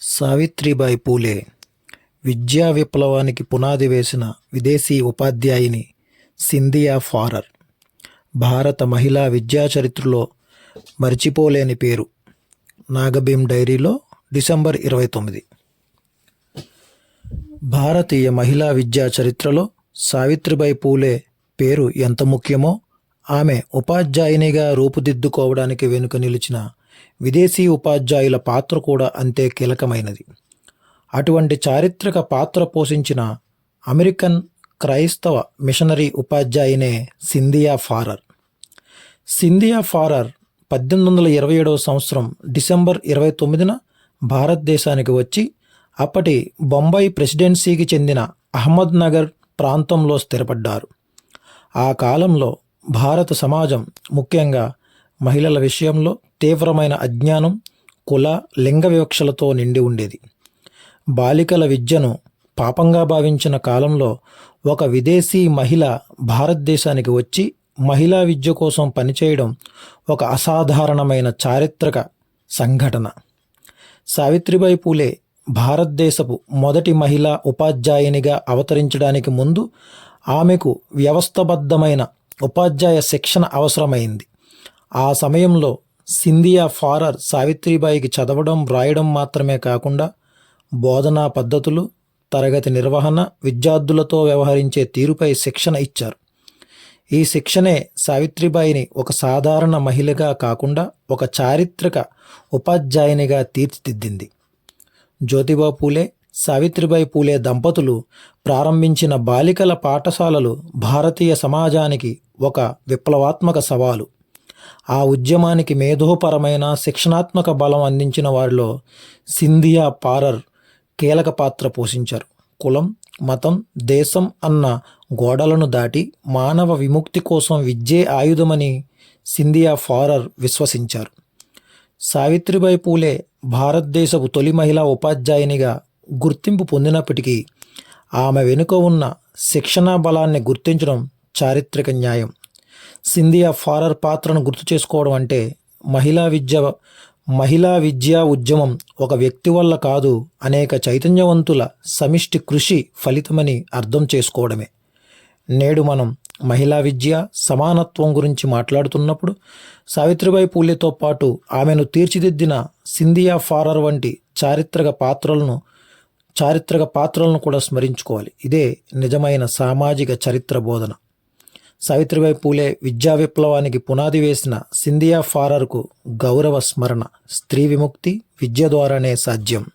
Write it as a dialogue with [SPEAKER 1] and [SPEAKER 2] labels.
[SPEAKER 1] సావిత్రిబాయి పూలే విద్యా విప్లవానికి పునాది వేసిన విదేశీ ఉపాధ్యాయిని సింధియా ఫారర్. భారత మహిళా విద్యా చరిత్రలో మరిచిపోలేని పేరు. నాగభీమ్ డైరీలో డిసెంబర్ 29. భారతీయ మహిళా విద్యా చరిత్రలో సావిత్రిబాయి పూలే పేరు ఎంత ముఖ్యమో, ఆమె ఉపాధ్యాయునిగా రూపుదిద్దుకోవడానికి వెనుక నిలిచిన విదేశీ ఉపాధ్యాయుల పాత్ర కూడా అంతే కీలకమైనది. అటువంటి చారిత్రక పాత్ర పోషించిన అమెరికన్ క్రైస్తవ మిషనరీ ఉపాధ్యాయునే సింధియా ఫారర్. సింధియా ఫారర్ 1827 సంవత్సరం డిసెంబర్ 29న భారతదేశానికి వచ్చి అప్పటి బొంబాయి ప్రెసిడెన్సీకి చెందిన అహ్మద్ నగర్ ప్రాంతంలో స్థిరపడ్డారు. ఆ కాలంలో భారత సమాజం, ముఖ్యంగా మహిళల విషయంలో తీవ్రమైన అజ్ఞానం, కుల, లింగ వివక్షలతో నిండి ఉండేది. బాలికల విద్యను పాపంగా భావించిన కాలంలో ఒక విదేశీ మహిళ భారతదేశానికి వచ్చి మహిళా విద్య కోసం పనిచేయడం ఒక అసాధారణమైన చారిత్రక సంఘటన. సావిత్రిబాయి పూలే భారతదేశపు మొదటి మహిళా ఉపాధ్యాయునిగా అవతరించడానికి ముందు ఆమెకు వ్యవస్థబద్ధమైన ఉపాధ్యాయ శిక్షణ అవసరమైంది. ఆ సమయంలో సింధియా ఫారర్ సావిత్రిబాయికి చదవడం, వ్రాయడం మాత్రమే కాకుండా బోధనా పద్ధతులు, తరగతి నిర్వహణ, విద్యార్థులతో వ్యవహరించే తీరుపై శిక్షణ ఇచ్చారు. ఈ శిక్షణే సావిత్రిబాయిని ఒక సాధారణ మహిళగా కాకుండా ఒక చారిత్రక ఉపాధ్యాయునిగా తీర్చిదిద్దింది. జ్యోతిబా పూలే, సావిత్రిబాయి పూలే దంపతులు ప్రారంభించిన బాలికల పాఠశాలలు భారతీయ సమాజానికి ఒక విప్లవాత్మక సవాలు. ఆ ఉద్యమానికి మేధోపరమైన, శిక్షణాత్మక బలం అందించిన వారిలో సింధియా ఫారర్ కీలక పాత్ర పోషించారు. కులం, మతం, దేశం అన్న గోడలను దాటి మానవ విముక్తి కోసం విద్యే ఆయుధమని సింధియా ఫారర్ విశ్వసించారు. సావిత్రిబాయి పూలే భారతదేశపు తొలి మహిళా ఉపాధ్యాయునిగా గుర్తింపు పొందినప్పటికీ ఆమె వెనుక ఉన్న శిక్షణా బలాన్ని గుర్తించడం చారిత్రక న్యాయం. సింధియా ఫారర్ పాత్రను గుర్తు చేసుకోవడం అంటే మహిళా విద్యా ఉద్యమం ఒక వ్యక్తి వల్ల కాదు, అనేక చైతన్యవంతుల సమిష్టి కృషి ఫలితమని అర్థం చేసుకోవడమే. నేడు మనం మహిళా విద్య, సమానత్వం గురించి మాట్లాడుతున్నప్పుడు సావిత్రిబాయి పూలేతో పాటు ఆమెను తీర్చిదిద్దిన సింధియా ఫారర్ వంటి చారిత్రక పాత్రలను కూడా స్మరించుకోవాలి. ఇదే నిజమైన సామాజిక చరిత్ర బోధన. సావిత్రిబాయి పూలే విద్యా విప్లవానికి పునాది వేసిన సింధియా ఫారర్కు గౌరవ స్మరణ. స్త్రీ విముక్తి విద్య ద్వారానే సాధ్యం.